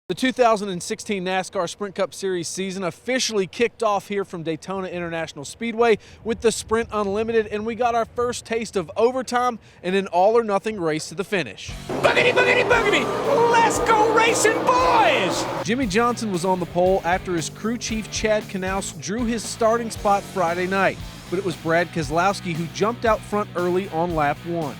The 2016 NASCAR Sprint Cup Series season officially kicked off here from Daytona International Speedway with the Sprint Unlimited, and we got our first taste of overtime in an all-or-nothing race to the finish. Boogity, boogity, boogity! Let's go racing, boys! Jimmy Johnson was on the pole after his crew chief Chad Knaus drew his starting spot Friday night, but it was Brad Keselowski who jumped out front early on lap 1.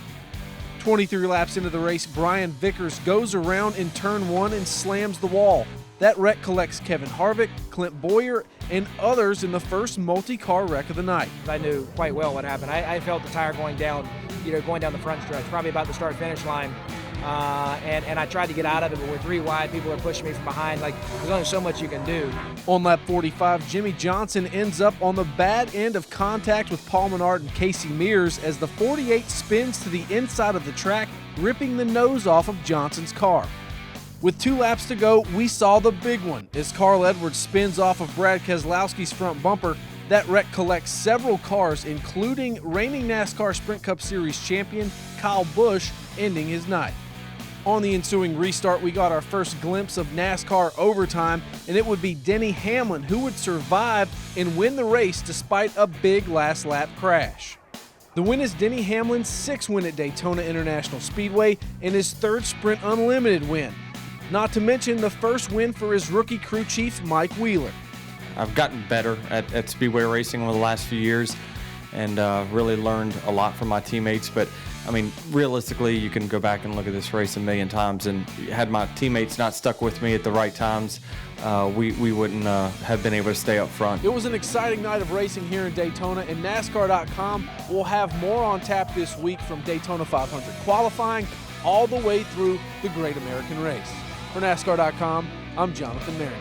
23 laps into the race, Brian Vickers goes around in turn 1 and slams the wall. That wreck collects Kevin Harvick, Clint Boyer, and others in the first multi-car wreck of the night. I knew quite well what happened. I felt the tire going down the front stretch, probably about the start-finish line. And I tried to get out of it, but with 3 wide, people are pushing me from behind. Like, there's only so much you can do. On lap 45, Jimmy Johnson ends up on the bad end of contact with Paul Menard and Casey Mears as the 48 spins to the inside of the track, ripping the nose off of Johnson's car. With 2 laps to go, we saw the big one as Carl Edwards spins off of Brad Keselowski's front bumper. That wreck collects several cars, including reigning NASCAR Sprint Cup Series champion Kyle Busch, ending his night. On the ensuing restart, we got our first glimpse of NASCAR overtime, and it would be Denny Hamlin who would survive and win the race despite a big last lap crash. The win is Denny Hamlin's 6th win at Daytona International Speedway and his 3rd Sprint Unlimited win. Not to mention the first win for his rookie crew chief, Mike Wheeler. I've gotten better at speedway racing over the last few years and really learned a lot from my teammates. But I mean, realistically, you can go back and look at this race a million times, and had my teammates not stuck with me at the right times, we wouldn't have been able to stay up front. It was an exciting night of racing here in Daytona, and NASCAR.com will have more on tap this week from Daytona 500 qualifying all the way through the Great American Race. For NASCAR.com, I'm Jonathan Merryman.